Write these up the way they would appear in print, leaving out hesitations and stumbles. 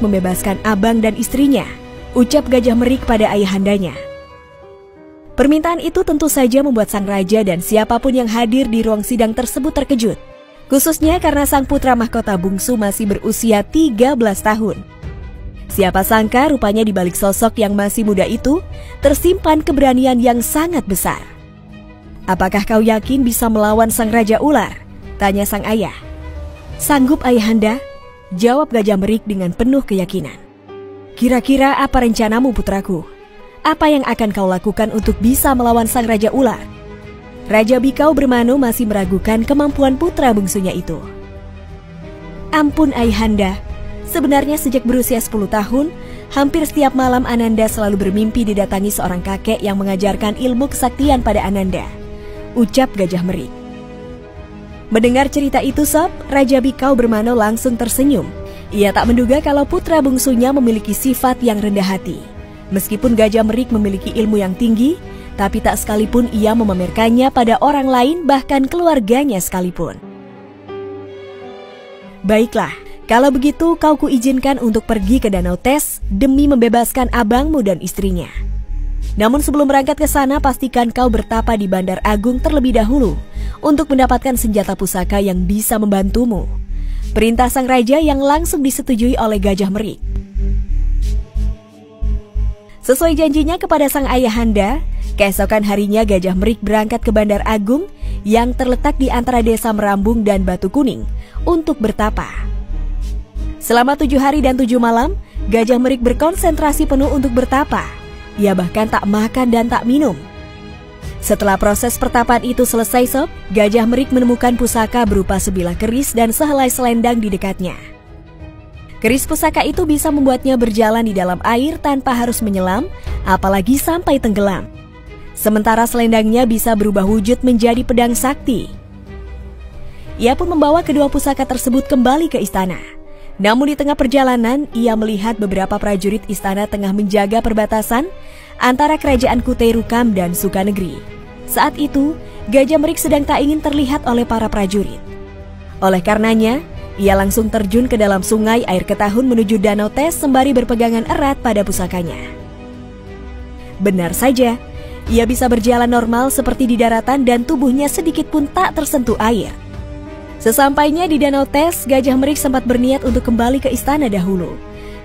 membebaskan abang dan istrinya, ucap Gajah Merik pada ayahandanya. Permintaan itu tentu saja membuat sang raja dan siapapun yang hadir di ruang sidang tersebut terkejut. Khususnya karena sang putra mahkota bungsu masih berusia 13 tahun. Siapa sangka rupanya di balik sosok yang masih muda itu tersimpan keberanian yang sangat besar. "Apakah kau yakin bisa melawan sang Raja Ular?" tanya sang ayah. "Sanggup ayahanda," jawab Gajah Merik dengan penuh keyakinan. "Kira-kira apa rencanamu putraku? Apa yang akan kau lakukan untuk bisa melawan sang Raja Ular?" Raja Bikau Bermano masih meragukan kemampuan putra bungsunya itu. "Ampun ayahanda, sebenarnya sejak berusia 10 tahun, hampir setiap malam Ananda selalu bermimpi didatangi seorang kakek yang mengajarkan ilmu kesaktian pada Ananda," ucap Gajah Merik. Mendengar cerita itu Sob, Raja Bikau Bermano langsung tersenyum. Ia tak menduga kalau putra bungsunya memiliki sifat yang rendah hati. Meskipun Gajah Merik memiliki ilmu yang tinggi, tapi tak sekalipun ia memamerkannya pada orang lain, bahkan keluarganya sekalipun. "Baiklah, kalau begitu kau kuizinkan untuk pergi ke Danau Tes demi membebaskan abangmu dan istrinya. Namun sebelum berangkat ke sana, pastikan kau bertapa di Bandar Agung terlebih dahulu untuk mendapatkan senjata pusaka yang bisa membantumu," perintah sang raja yang langsung disetujui oleh Gajah Merik. Sesuai janjinya kepada sang ayahanda, keesokan harinya Gajah Merik berangkat ke Bandar Agung yang terletak di antara desa Merambung dan Batu Kuning untuk bertapa. Selama 7 hari dan 7 malam, Gajah Merik berkonsentrasi penuh untuk bertapa. Ia bahkan tak makan dan tak minum. Setelah proses pertapaan itu selesai Sob, Gajah Merik menemukan pusaka berupa sebilah keris dan sehelai selendang di dekatnya. Keris pusaka itu bisa membuatnya berjalan di dalam air tanpa harus menyelam, apalagi sampai tenggelam. Sementara selendangnya bisa berubah wujud menjadi pedang sakti. Ia pun membawa kedua pusaka tersebut kembali ke istana. Namun di tengah perjalanan, ia melihat beberapa prajurit istana tengah menjaga perbatasan antara kerajaan Kutai Rukam dan Sukanegeri. Saat itu, Gajah Merik sedang tak ingin terlihat oleh para prajurit. Oleh karenanya, ia langsung terjun ke dalam sungai air ketahun menuju Danau Tes sembari berpegangan erat pada pusakanya. Benar saja, ia bisa berjalan normal seperti di daratan dan tubuhnya sedikit pun tak tersentuh air. Sesampainya di Danau Tes, Gajah Merik sempat berniat untuk kembali ke istana dahulu.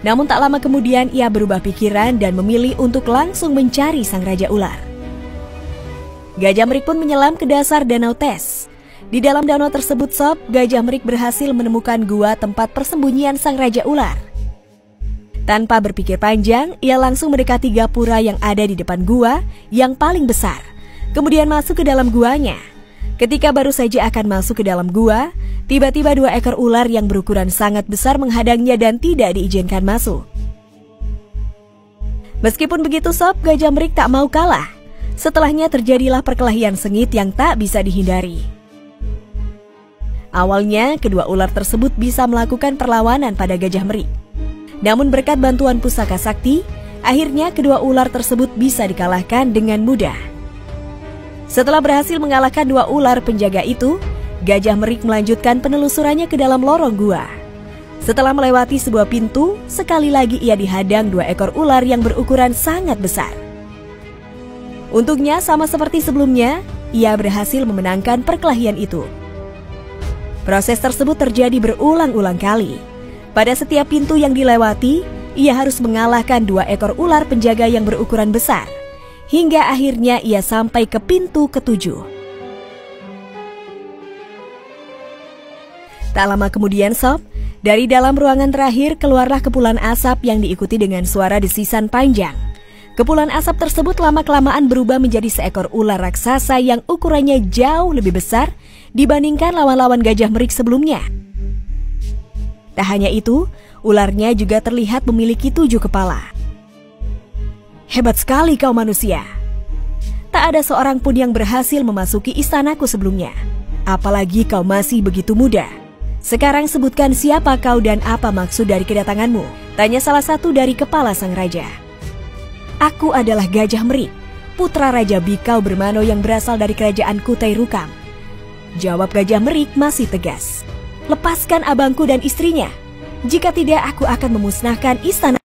Namun tak lama kemudian ia berubah pikiran dan memilih untuk langsung mencari sang Raja Ular. Gajah Merik pun menyelam ke dasar Danau Tes. Di dalam danau tersebut Sob, Gajah Merik berhasil menemukan gua tempat persembunyian sang Raja Ular. Tanpa berpikir panjang, ia langsung mendekati gapura yang ada di depan gua yang paling besar, kemudian masuk ke dalam guanya. Ketika baru saja akan masuk ke dalam gua, tiba-tiba 2 ekor ular yang berukuran sangat besar menghadangnya dan tidak diizinkan masuk. Meskipun begitu Sob, Gajah Merik tak mau kalah. Setelahnya terjadilah perkelahian sengit yang tak bisa dihindari. Awalnya, kedua ular tersebut bisa melakukan perlawanan pada Gajah Merik. Namun berkat bantuan pusaka sakti, akhirnya kedua ular tersebut bisa dikalahkan dengan mudah. Setelah berhasil mengalahkan 2 ular penjaga itu, Gajah Merik melanjutkan penelusurannya ke dalam lorong gua. Setelah melewati sebuah pintu, sekali lagi ia dihadang 2 ekor ular yang berukuran sangat besar. Untungnya sama seperti sebelumnya, ia berhasil memenangkan perkelahian itu. Proses tersebut terjadi berulang-ulang kali. Pada setiap pintu yang dilewati, ia harus mengalahkan 2 ekor ular penjaga yang berukuran besar. Hingga akhirnya ia sampai ke pintu ke-7. Tak lama kemudian Sob, dari dalam ruangan terakhir keluarlah kepulan asap yang diikuti dengan suara desisan panjang. Kepulan asap tersebut lama-kelamaan berubah menjadi seekor ular raksasa yang ukurannya jauh lebih besar dibandingkan lawan-lawan Gajah Merik sebelumnya. Tak hanya itu, ularnya juga terlihat memiliki 7 kepala. "Hebat sekali kau manusia. Tak ada seorang pun yang berhasil memasuki istanaku sebelumnya. Apalagi kau masih begitu muda. Sekarang sebutkan siapa kau dan apa maksud dari kedatanganmu?" tanya salah satu dari kepala sang raja. "Aku adalah Gajah Merik, putra Raja Bikau Bermano yang berasal dari kerajaan Kutai Rukam," jawab Gajah Merik masih tegas. "Lepaskan abangku dan istrinya. Jika tidak, aku akan memusnahkan istana